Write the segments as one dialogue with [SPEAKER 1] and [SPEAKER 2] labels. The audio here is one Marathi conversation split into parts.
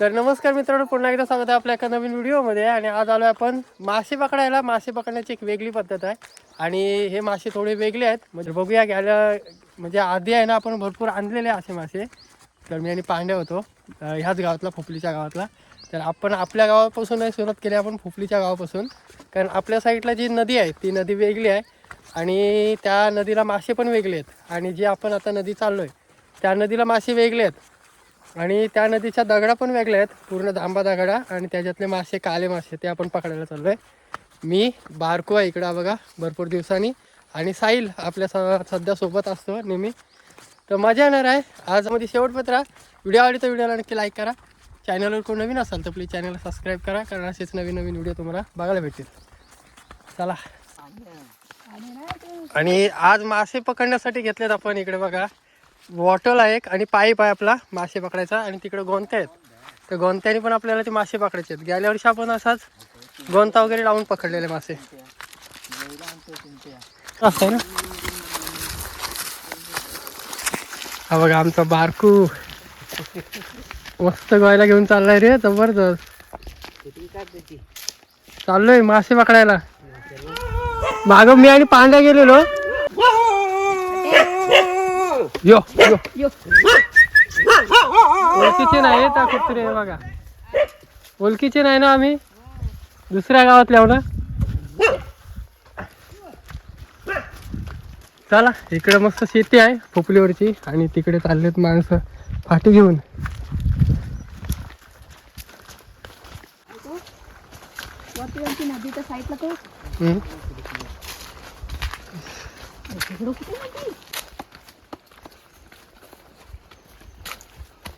[SPEAKER 1] तर नमस्कार मित्रांनो, पुन्हा एकदा स्वागत आहे आपल्या एका नवीन व्हिडिओमध्ये. आणि आज आलो आपण मासे पकडायला. मासे पकडण्याची एक वेगळी पद्धत आहे आणि हे मासे थोडे वेगळे आहेत. म्हणजे बघूया घ्यायला, म्हणजे आधी आहे ना आपण भरपूर आणलेले असे मासे. तर मी आणि पांड्या होतो ह्याच गावातला, फुफलीच्या गावातला. तर आपण आपल्या गावापासून सुरुवात केली, आपण फुफलीच्या गावापासून. कारण आपल्या साईडला जी नदी आहे ती नदी वेगळी आहे आणि त्या नदीला मासे पण वेगळे आहेत. आणि जी आपण आता नदी चाललो आहे त्या नदीला मासे वेगळे आहेत आणि त्या नदीच्या दगडा पण वेगळ्या आहेत, पूर्ण जांबा दगडा. आणि त्याच्यातले मासे, काले मासे, ते आपण पकडायला चाललो आहे. मी बारको आहे इकडं बघा भरपूर दिवसांनी, आणि साहिल आपल्या सध्या सोबत असतो नेहमी. तर मजा येणार आहे आज. मध्ये शेवटपर्यंत राहा. व्हिडिओ आवडली तर व्हिडिओला नक्की लाईक करा. चॅनलवर कोण नवीन असाल तर प्लीज चॅनलला सबस्क्राईब करा, कारण असेच नवीन नवीन व्हिडिओ तुम्हाला बघायला भेटतील. चला. आणि आज मासे पकडण्यासाठी घेतलेत आपण इकडे बघा, बॉटल आहे एक आणि पाईप आहे आपला मासे पकडायचा. आणि तिकडे गोंत्या आहेत, तर गोंत्याने पण आपल्याला ते मासे पकडायचे आहेत. गेल्या वर्षी आपण असाच गोंता वगैरे लावून पकडलेले मासे असं आहे ना. हा बघा आमचा बारकू मस्त गोयला घेऊन चाललाय रे, जबरदस्त. चाललोय मासे पकडायला. माग मी आणि पांड्या गेलेलो. यो यो ओळखीचे नाही त्या कुत्रे बघा, ओळखीचे नाही ना, आम्ही दुसऱ्या गावातले आहो ना. चला, इकडे मस्त शेती आहे फुफलीवरची आणि तिकडे चाललेत माणसं फाटी घेऊन.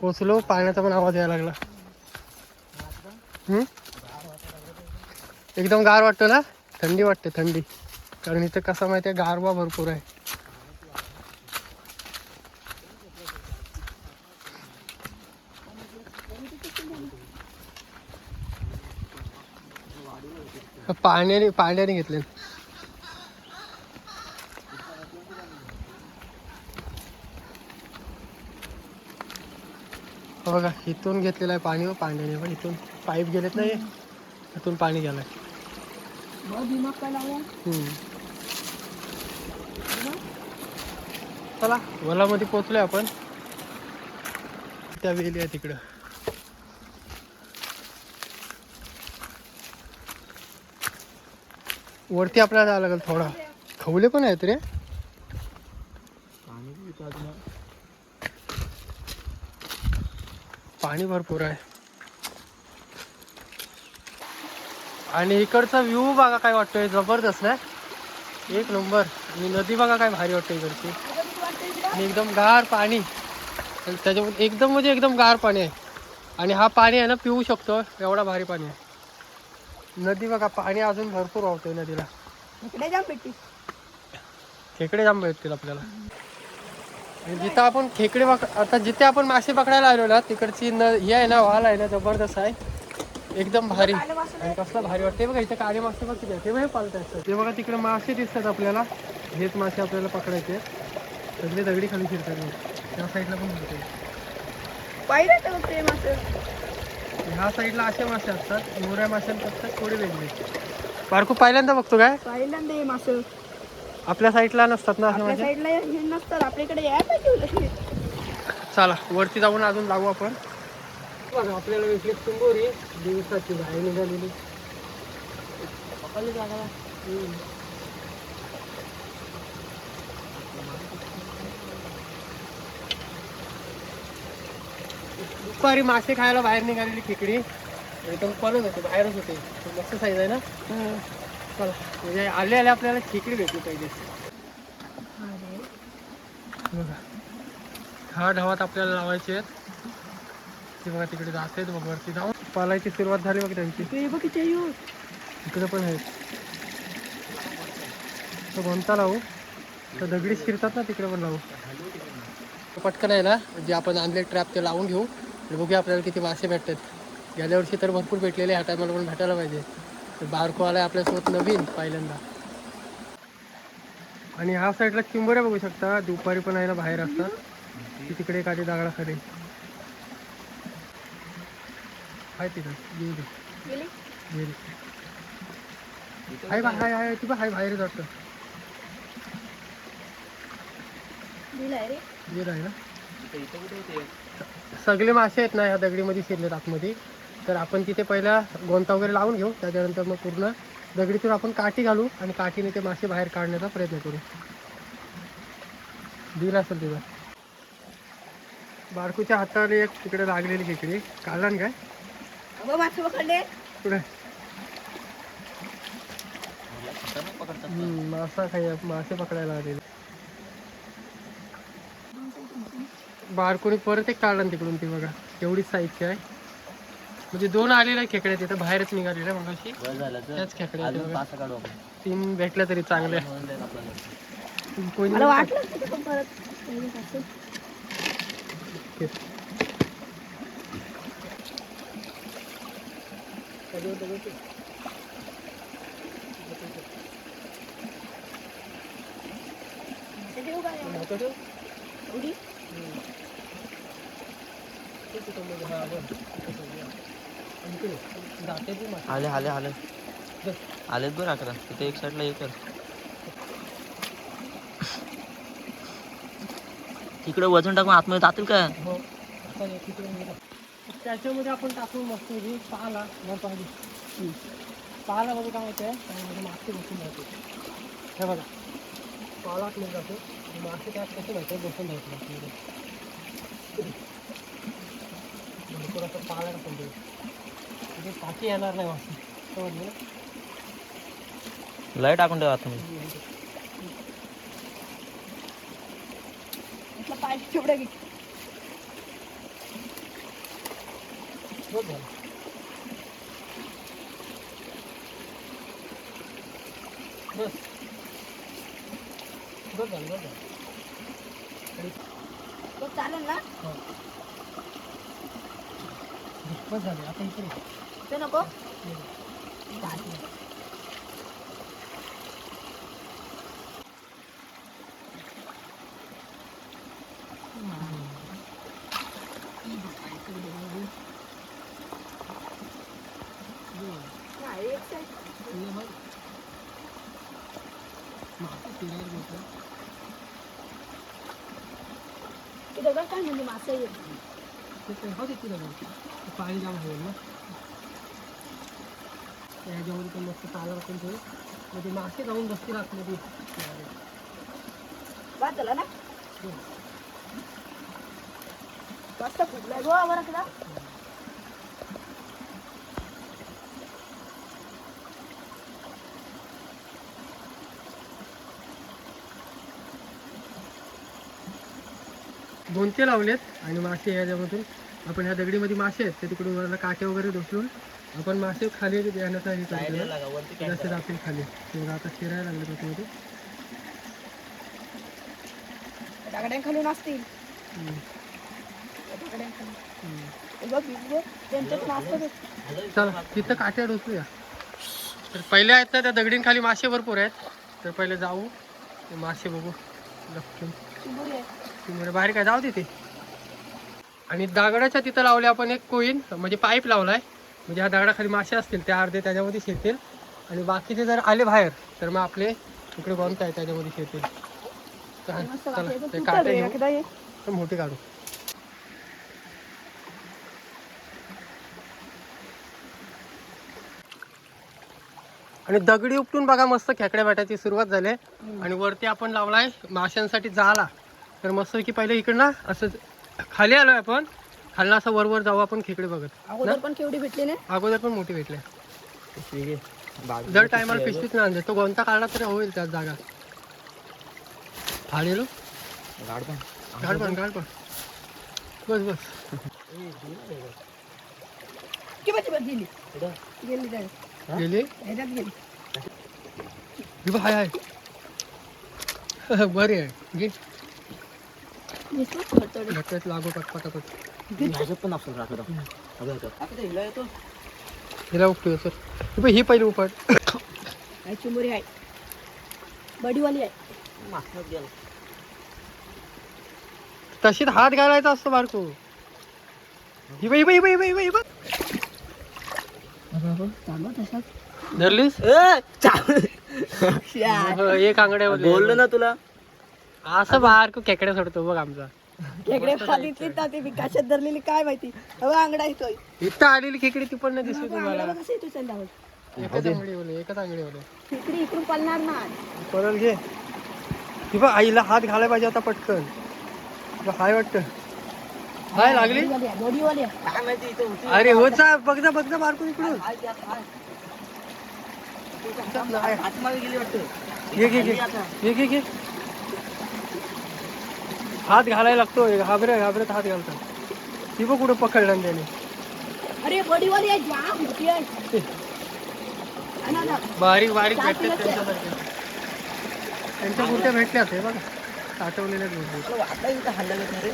[SPEAKER 1] पोचलो, पाण्याचा पण आवाज यायला लागला. एकदम गार वाटतो ना, थंडी वाटते थंडी. कारण इथं कसं माहिती आहे, गारवा भरपूर आहे. पाण्याने घेतले. बघा इथून घेतलेलं आहे पाणी, व पाण्याने पण इथून पाईप गेलेत नाही, इथून पाणी गेलंय. चला, वलामध्ये पोचलोय आपण. त्या वेली आहे तिकडं. वरती आपल्याला जावं लागेल थोडा. खवले पण आहेत रे, पाणी भरपूर आहे. आणि इकडचा व्ह्यू बघा काय वाटतोय, जबरदस्त आहे, एक नंबर. आणि नदी बघा काय भारी वाटतं इकडची, आणि एकदम गार पाणी. आणि त्याच्यामध्ये एकदम म्हणजे एकदम गार पाणी आहे. आणि हा पाणी आहे ना पिऊ शकतो, एवढा भारी पाणी आहे. नदी बघा, पाणी अजून भरपूर वाहतोय नदीला. खेकडे जांब भेटतील आपल्याला. आणि जिथं आपण खेकडे आता जिथे आपण मासे पकडायला आलो ना, तिकडची ही आहे ना, वाल आहे ना, जबरदस्त आहे, एकदम भारी. आणि कसला भारी वाटते बघा. इथे काळे मासे बघ किती, ते बघा पालतात. ते बघा तिकडे मासे दिसतात आपल्याला, हेच मासे आपल्याला पकडायचे. सगळे दगडी खाली फिरतात, त्या साईडला पण फिरते. ह्या साईडला असे मासे असतात, मोऱ्या माशांपेक्षा थोडे वेगळे. बारकू पहिल्यांदा बघतो काय?
[SPEAKER 2] पहिल्यांदा हे मासे
[SPEAKER 1] आपल्या साईडला नसतात ना असे
[SPEAKER 2] आपल्या
[SPEAKER 1] मासे.
[SPEAKER 2] साईडला हे नसतात, आपल्याकडे यायला पाहिजे.
[SPEAKER 1] चला वरती जाऊन अजून लागू आपण. बघा आपल्याला भेटली चिंबोरी, दिवसाची बाहेर निघालेली. दुपारी मासे खायला बाहेर निघालेली खेकडी एकदम पळत होते, बाहेरच होते. मस्त साईज आहे ना. चला, म्हणजे आले आपल्याला खेकडी भेटली पाहिजे. बघा हा ढवात आपल्याला लावायचे आहेत. ते बघा तिकडे जात आहेत, बघ वरती जाऊन पालायची सुरुवात झाली बघ त्यांची. इकडे पण आहेत. तो कोणता लावू, तर दगडी शिरतात ना, तिकडे पण लावू. पटकन आहे ना, जे आपण आणले ट्रॅप ते लावून घेऊ आणि बघूया आपल्याला किती मासे भेटतात. गेल्या वर्षी तर भरपूर भेटलेले, ह्या टायमाला पण भेटायला पाहिजे. तर बारको आलाय आपल्यासोबत नवीन पहिल्यांदा. आणि ह्या साईडला चिंबोऱ्या बघू शकता, दुपारी पण आहे ना बाहेर असतात. ती तिकडे एखादी दगडाखाली. हाय तिथं गेली
[SPEAKER 2] गेली
[SPEAKER 1] गेली हाय हाय ती हाय बाहेर जातं
[SPEAKER 2] दिलाय रे
[SPEAKER 1] गेलं आहे ना. सगळे मासे आहेत ना ह्या दगडीमध्ये शिरलेत आतमध्ये. तर आपण तिथे पहिला गोंता वगैरे लावून घेऊ. त्याच्यानंतर मग पूर्ण दगडीतून आपण काठी घालू आणि काठीने ते मासे बाहेर काढण्याचा प्रयत्न करू. दिला असेल तिथं बारकूच्या हाताला एक तिकडे लागलेली खेकडी काढला ना काय
[SPEAKER 2] मासे पकडले
[SPEAKER 1] पुढे मासा खाय मासे पकडायला आलेले. बारकोनी परत एक काढला तिकडून ती बघा एवढीच साईजची आहे. म्हणजे 2 आलेल्या खेकड्या तिथं बाहेरच निघालेल्या मग अशी त्याच खेकड्या 3 भेटल्या तरी चांगल्या. कोणी
[SPEAKER 2] मला वाटलं तिथं परत उडी
[SPEAKER 3] आले आले आले आलेत बरं 11 तिथे एक साईडला एक तिकडे वजन टाकून आतमध्ये जातील का?
[SPEAKER 1] हो त्याच्यामध्ये आपण टाकून मस्त पाला पाला बघू काय माहिती आहे मासे बसून जातो. हे बघा पालाच नाही जातो मासे त्यात कसे माहिती बसून जायचं मासेमध्ये थोडंसं पाला पण देऊ म्हणजे पाठी येणार नाही मासे समजलं ना.
[SPEAKER 3] लाईट टाकून ठेवा आतमध्ये.
[SPEAKER 2] पाय चिवडा घे
[SPEAKER 1] बस झालं बस बस झालं बस झालं
[SPEAKER 2] बघ चालेल ना
[SPEAKER 1] हो बस झाले आता इकडे
[SPEAKER 2] ते नको काय म्हणजे मासे
[SPEAKER 1] पाणी जाम होईल ना त्याच्यामध्ये पण मस्त पाला पण ठेवू म्हणजे मासे जाऊन बसतील आतमध्ये.
[SPEAKER 2] बाद झाला ना मस्त फुटलाय गो बरं तुला
[SPEAKER 1] गोंते लावलेत आणि मासे याच्यामधून आपण ह्या दगडीमध्ये मासे आहेत ते तिकडून वरला काटे वगैरे ढोसळून आपण मासे खाली देण्याचा हे करतो जास्त जातील खाली तेवढं आता शिरायला लागले त्याच्यामध्ये.
[SPEAKER 2] दगड्या खालून असतील
[SPEAKER 1] चला तिथं काट्या ढोसळूया. तर पहिले आहेत ना त्या दगडींखाली मासे भरपूर आहेत तर पहिले जाऊ ते मासे बघू लपकून बाहेर काय जाऊ तिथे. आणि दगडाच्या तिथं लावले आपण एक कोईन म्हणजे पाईप लावलाय म्हणजे ह्या दगडाखाली मासे असतील त्या अर्धे त्याच्यामध्ये शिरतील आणि बाकीचे जर आले बाहेर तर मग आपले इकडे गोंत आहे त्याच्यामध्ये शिरतील. चला ते काटे घेऊ तर मोठी काढू. आणि दगडी उपटून बघा मस्त खेकड्या भेटायची सुरुवात झाली आणि वरती आपण लावलाय माशांसाठी जाळा. तर मस्त की पहिले इकडनं असं खाली आलोय आपण खालना असं वर जाऊ आपण खेकडे बघत.
[SPEAKER 2] अगोदर पण केवढी भेटली ना
[SPEAKER 1] अगोदर पण मोठी भेटले दर टायमाला पिशवीत ना आणते तो कोणता काढला तरी होईल त्यात जागा. फाळेलो गाड पण बस बस
[SPEAKER 2] गेली गेली
[SPEAKER 1] गेली
[SPEAKER 2] ह्याच्यात गेली
[SPEAKER 1] हाय हाय बरी आहे घे घट्ट्यात लागू पटापट हिला उपटूया सर ही पहिली उपट
[SPEAKER 2] चिंबोरी आहे बडीवाली आहे
[SPEAKER 1] तशीच हात घालायचा असतो बारको. ही बाई
[SPEAKER 2] चालू तसाच
[SPEAKER 1] धरलीस एक आंगड्या
[SPEAKER 3] बोललो ना तुला.
[SPEAKER 1] असं बाहेर खेकड्या सोडतो बघ आमचा.
[SPEAKER 2] खेकडे खालीतली ना ती कशात धरलेली काय माहिती. आंगडा येतोय
[SPEAKER 1] इथं आलेली खेकडी ती पण नाही दिसली तुम्हाला.
[SPEAKER 2] कसं येतो चंदावर
[SPEAKER 1] एकच आंगडी बोले एकच आंगडी बोले
[SPEAKER 2] खेकडी इकडून पळणार ना.
[SPEAKER 1] परल घे की बघ आईला हात घालायला पाहिजे आता पटकन. हाय वाटतं हाय लागली.
[SPEAKER 2] बॉडीवाली
[SPEAKER 3] काय माहिती इथे होती.
[SPEAKER 1] अरे हो जा बघ जा मारकून इकडून.
[SPEAKER 3] हातमागे गेली वाटतं.
[SPEAKER 1] घे घे हात घालायला लागतो. घाबरत हात घालतात. ती बघ कुठं पकडलं त्याने.
[SPEAKER 2] अरे बॉडीवाली आहे जाम मोठी आहे.
[SPEAKER 1] बारीक बारीक भेटतात त्यांच्यासारखे. त्यांच्या कुर्त्या भेटल्या ते बघा साठवलेल्या भेटले.
[SPEAKER 3] आता इथं हल्ला रे.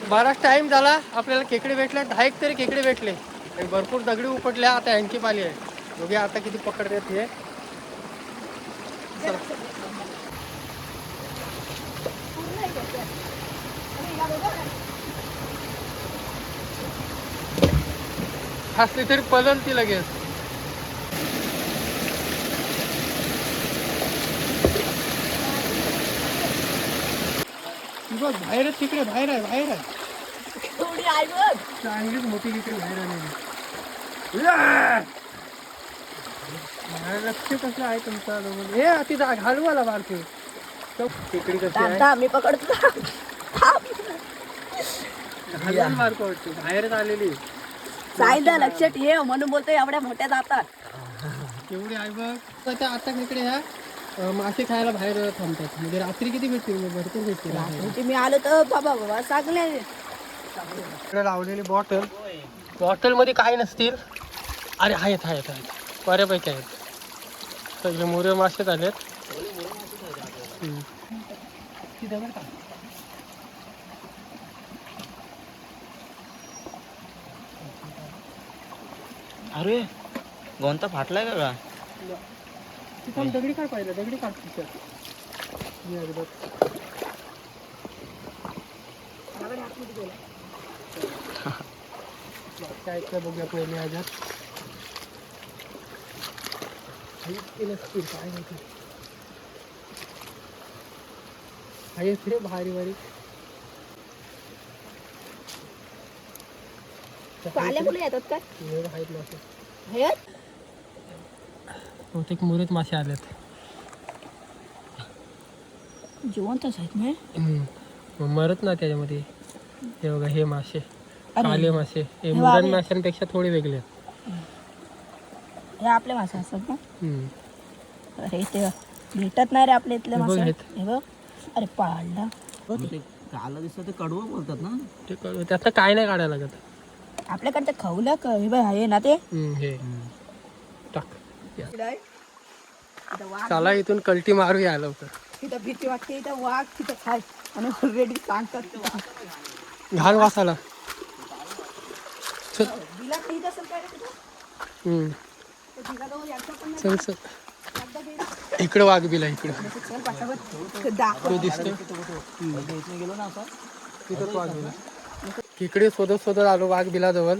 [SPEAKER 1] बराच टाइम झाला आपल्याला खेकडे भेटले. 10 तरी खेकडे भेटले आणि भरपूर दगडी उपटल्या. आता यांची पाली आहे. बघूया आता किती पकडतात हे. असली तरी पलती लगेच. बघ बाहेरच तिकडे बाहेर आहे.
[SPEAKER 2] थोडी आहे बघ.
[SPEAKER 1] चांगलीच मोठी तिकडे बाहेर आलेली. लक्ष कसं आहे तुमचा. हे तिथं घालू आला बारकी तिकडी कशी आहे.
[SPEAKER 2] दादा मी पकडतो.
[SPEAKER 1] घालून बारको वाटते बाहेरच आलेली.
[SPEAKER 2] सायदा लक्षात ये म्हणून बोलतोय एवढ्या मोठ्या जातात.
[SPEAKER 1] केवढी आहे बघ. त्या आता इकडे ह्या मासे खायला बाहेर थांबतात. म्हणजे रात्री किती भेटतील. भरपूर भेटतील.
[SPEAKER 2] मी आलो तर बाबा चांगले
[SPEAKER 1] इकडे लावलेली बॉटल मध्ये काय नसतील. अरे आहेत बऱ्यापैकी आहेत. सगळे मोरे मासे झालेत.
[SPEAKER 3] अरे गोंता फाटलाय का.
[SPEAKER 1] तिथं दगडी काय पाहिलं. दगडी काढ काय बघूया पहिले ह्याच्यात काय माहिती. आहेत रे भारी
[SPEAKER 2] पाल्या फुले येतात काय
[SPEAKER 1] आहेत मासे.
[SPEAKER 2] आहेत
[SPEAKER 1] बहुतेक मुरेत मासे आलेत.
[SPEAKER 2] जिवंतच आहेत ना.
[SPEAKER 1] मरत ना त्याच्यामध्ये. हे बघा हे मासे
[SPEAKER 2] अरे.
[SPEAKER 1] काले मासे. हे
[SPEAKER 2] हे
[SPEAKER 1] मुरण
[SPEAKER 2] बाबे.
[SPEAKER 1] माशांपेक्षा थोडे वेगळे आहेत.
[SPEAKER 2] हे आपले मासे असतात ना.
[SPEAKER 1] हम्म.
[SPEAKER 2] अरे ते भेटत नाही रे आपल्या इथले
[SPEAKER 1] हे बघ
[SPEAKER 2] मासे.
[SPEAKER 1] आहेत.
[SPEAKER 2] हे बघ अरे पाळला.
[SPEAKER 3] काला दिसतं ते कडवं बोलतात ना.
[SPEAKER 1] ते त्यातलं काय नाही काढायला लागत.
[SPEAKER 2] आपल्याकडचं खवलं हे बघ आहे ना ते.
[SPEAKER 1] हे टाक.
[SPEAKER 2] इथं वाघ
[SPEAKER 1] चला इथून कल्टी मारूया लवकर.
[SPEAKER 2] तिथं भीती वाटते. इथं वाघ तिथं खाय आणि ऑलरेडी सांगतात
[SPEAKER 1] घाल वासाला. चल
[SPEAKER 2] बिला खाईत असेल काय रे तिथं.
[SPEAKER 1] हम्म.
[SPEAKER 2] ते बिलाजवळ यायचं पण नाही.
[SPEAKER 1] चल चल
[SPEAKER 2] एकदा गेलं.
[SPEAKER 1] इकडं वाघ बिला इकडं.
[SPEAKER 2] चल पाठावर दाखव.
[SPEAKER 1] तो दिसतो
[SPEAKER 3] गेलो ना असं.
[SPEAKER 1] तिथंच वाघ बिला. इकडे शोधत आलो वाघ बिलाजवळ.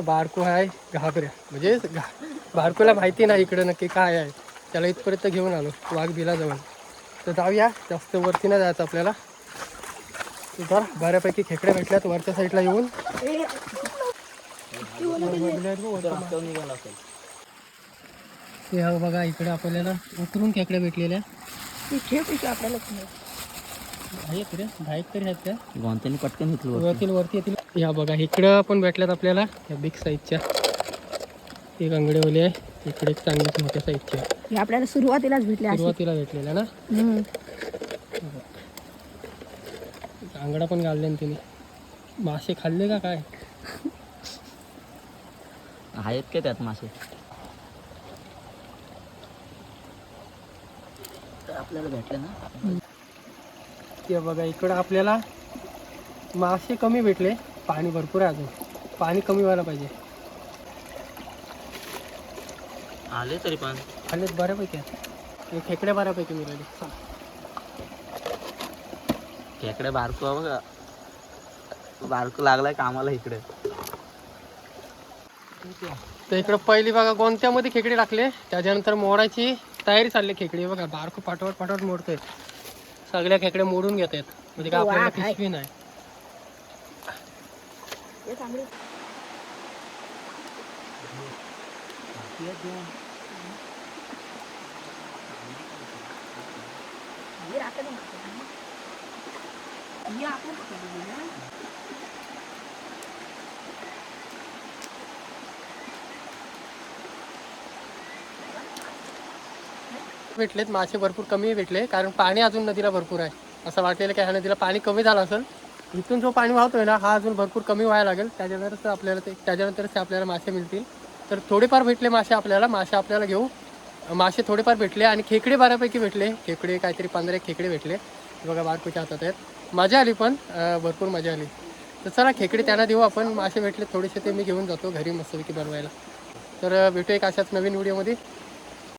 [SPEAKER 1] बारको आहे घाबऱ्या. म्हणजे बारकोला माहिती नाही इकडे नक्की काय आहे. त्याला इथपर्यंत घेऊन आलो वाघ बिलाजवळ. तर जाऊया. जास्त वरती नाही जायचं आपल्याला. तर बऱ्यापैकी खेकड्या भेटल्यात वरच्या साईडला येऊन.
[SPEAKER 3] निघाला असेल.
[SPEAKER 1] हे बघा इकडे आपल्याला उतरून खेकड्या भेटलेल्या
[SPEAKER 2] ठेव आपल्याला
[SPEAKER 1] आहेत रे. 10 तरी आहेत त्या.
[SPEAKER 3] गोंत्याने पटकन घेतलं
[SPEAKER 1] वरती येतील. या बघा इकडं पण भेटल्यात आपल्याला या बिग साईजच्या. एक अंगडेवाली आहे. इकडे एक चांगलीच मोठ्या साईजची आहे.
[SPEAKER 2] हे आपल्याला सुरुवातीलाच भेटले अशी.
[SPEAKER 1] सुरुवातीला भेटलेल्या ना. अंगडा पण घालले ना तिने. मासे खाल्ले का काय.
[SPEAKER 3] आहेत का त्यात मासे. तर आपल्याला भेटले ना.
[SPEAKER 1] ते बघा इकडं आपल्याला मासे कमी भेटले. पाणी भरपूर आहे अजून. पाणी कमी व्हायला पाहिजे.
[SPEAKER 3] आले तरी पण
[SPEAKER 1] खाल्लेत बऱ्यापैकी आहेत. हे खेकड्या बऱ्यापैकी मिळाले.
[SPEAKER 3] खेकडे बारकू बघा. बारकू लागलाय कामाला इकडे.
[SPEAKER 1] तर इकडं पहिली बघा गोंत्यामध्ये खेकडे टाकले, त्याच्यानंतर मोडायची तयारी चालली. खेकडे बघा बारकू पाठवत पाठवत मोडतोय. सगळ्या खेकड्या मोडून घेत आहेत, म्हणजे काय आपल्याला पिशवी नाही. भेटलेत मासे भरपूर कमी भेटले, कारण पाणी अजून नदीला भरपूर आहे. असं वाटलेलं की ह्या नदीला पाणी कमी झालं असेल. इथून जो पाणी वाहतोय ना हा अजून भरपूर कमी व्हायला लागेल, त्याच्यानंतरच आपल्याला मासे मिळतील. तर थोडेफार भेटले मासे आपल्याला घेऊ. मासे थोडेफार भेटले आणि खेकडे बऱ्यापैकी भेटले. खेकडे काहीतरी 15 खेकडे भेटले बघा, बारकोच्या हातात आहेत. मजा आली, पण भरपूर मजा आली. तर चला खेकडे त्यांना देऊ आपण. मासे भेटले थोडेसे, ते मी घेऊन जातो घरी मस्तपैकी बनवायला. तर भेटू एक अशाच नवीन व्हिडिओमध्ये.